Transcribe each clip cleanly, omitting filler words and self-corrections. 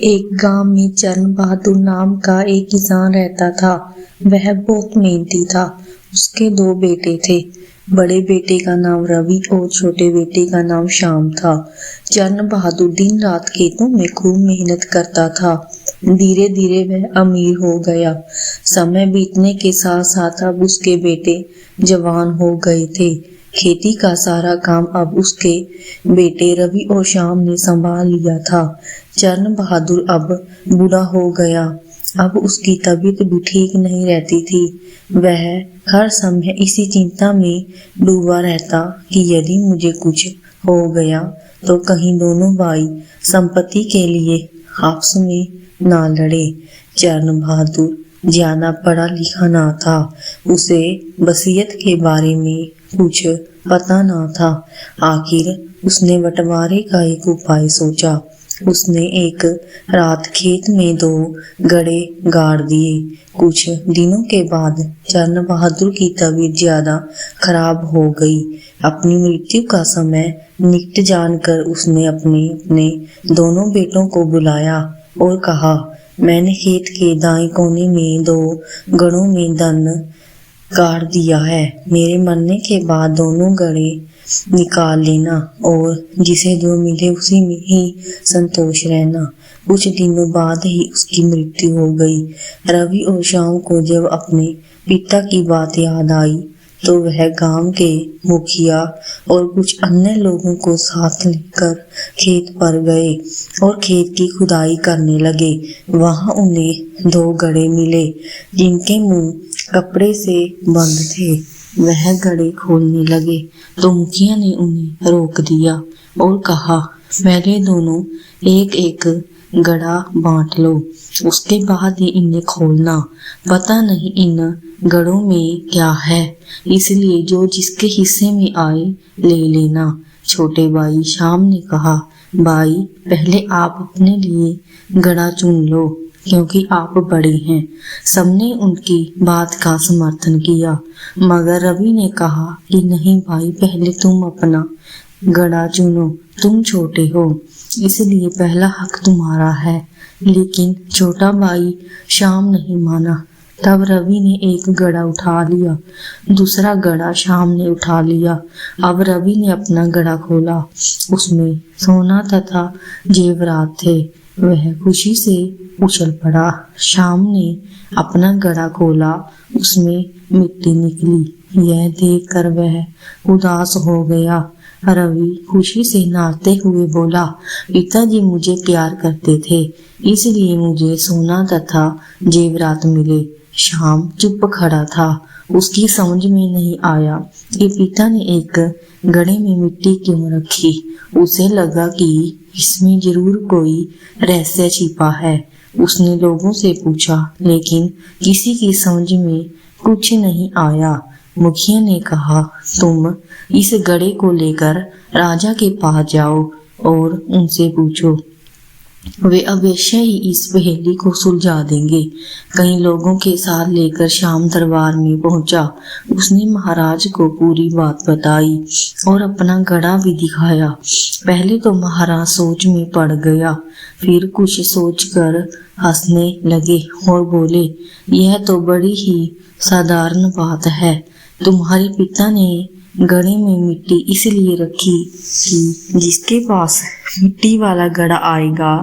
एक गांव में चरण बहादुर नाम का एक किसान रहता था। वह बहुत मेहनती था। उसके दो बेटे थे। बड़े बेटे का नाम रवि और छोटे बेटे का नाम श्याम था। चरण बहादुर दिन रात खेतों में खूब मेहनत करता था। धीरे धीरे वह अमीर हो गया। समय बीतने के साथ साथ अब उसके बेटे जवान हो गए थे। खेती का सारा काम अब उसके बेटे रवि और श्याम ने संभाल लिया था। चरण बहादुर अब बूढ़ा हो गया। अब उसकी तबीयत भी ठीक नहीं रहती थी। वह हर समय इसी चिंता में डूबा रहता कि यदि मुझे कुछ हो गया तो कहीं दोनों भाई संपत्ति के लिए आपस में ना लड़े। चरण बहादुर ज्यादा पढ़ा लिखा ना था। उसे वसीयत के बारे में कुछ पता ना था। आखिर उसने बंटवारे का एक उपाय सोचा। उसने एक रात खेत में 2 गड़े गाड़ दिए। कुछ दिनों के बाद चरण बहादुर की तबीयत ज्यादा खराब हो गई। अपनी मृत्यु का समय निकट जानकर उसने अपने दोनों बेटों को बुलाया और कहा, मैंने खेत के दाएं कोने में 2 गड़ों में धन गाड़ दिया है। मेरे मरने के बाद दोनों गड़े निकाल लेना और जिसे जो मिले उसी में ही संतोष रहना। कुछ दिनों बाद ही उसकी मृत्यु हो गई। रवि और श्याम को जब अपने पिता की बात याद आई तो वह गांव के मुखिया और कुछ अन्य लोगों को साथ लेकर खेत पर गए और खेत की खुदाई करने लगे। वहां उन्हें 2 गड़े मिले जिनके मुंह कपड़े से बंद थे। वह गड़े खोलने लगे तो मुखिया ने उन्हें रोक दिया और कहा, पहले दोनों एक एक गड़ा बांट लो, उसके बाद ही इन्हें खोलना। पता नहीं इन गड़ों में क्या है, इसलिए जो जिसके हिस्से में आए ले लेना। छोटे भाई श्याम ने कहा, भाई पहले आप अपने लिए गड़ा चुन लो क्योंकि आप बड़े हैं। सबने उनकी बात का समर्थन किया मगर रवि ने कहा कि नहीं भाई, पहले तुम अपना गड़ा चुनो, तुम छोटे हो इसलिए पहला हक तुम्हारा है। लेकिन छोटा भाई श्याम नहीं माना। तब रवि ने एक गड़ा उठा लिया, दूसरा गड़ा श्याम ने उठा लिया। अब रवि ने अपना गड़ा खोला, उसमें सोना तथा जेवरात थे। वह खुशी से उछल पड़ा। श्याम ने अपना गड़ा खोला, उसमें मिट्टी निकली। यह देखकर वह उदास हो गया। रवि खुशी से नाचते हुए बोला, पिताजी मुझे प्यार करते थे इसलिए मुझे सोना तथा जेवरात मिले। श्याम चुप खड़ा था। उसकी समझ में नहीं आया कि पिता ने एक गड़े में मिट्टी क्यों रखी। उसे लगा कि इसमें जरूर कोई रहस्य छिपा है। उसने लोगों से पूछा लेकिन किसी की समझ में कुछ नहीं आया। मुखिया ने कहा, तुम इस गड़े को लेकर राजा के पास जाओ और उनसे पूछो, वे अवश्य ही इस पहेली को सुलझा देंगे। कई लोगों के साथ लेकर श्याम दरबार में पहुंचा। उसने महाराज को पूरी बात बताई और अपना गड़ा भी दिखाया। पहले तो महाराज सोच में पड़ गया, फिर कुछ सोचकर हंसने लगे और बोले, यह तो बड़ी ही साधारण बात है। तुम्हारे पिता ने गड़े में मिट्टी इसलिए रखी कि जिसके पास मिट्टी वाला गड़ा आएगा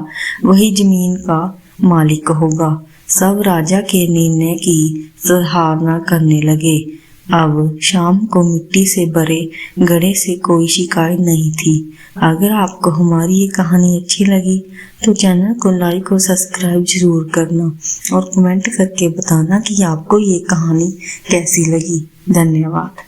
वही जमीन का मालिक होगा। सब राजा के निर्णय की सराहना करने लगे। अब श्याम को मिट्टी से भरे गड़े से कोई शिकायत नहीं थी। अगर आपको हमारी ये कहानी अच्छी लगी तो चैनल को लाइक और सब्सक्राइब जरूर करना और कमेंट करके बताना कि आपको ये कहानी कैसी लगी। धन्यवाद।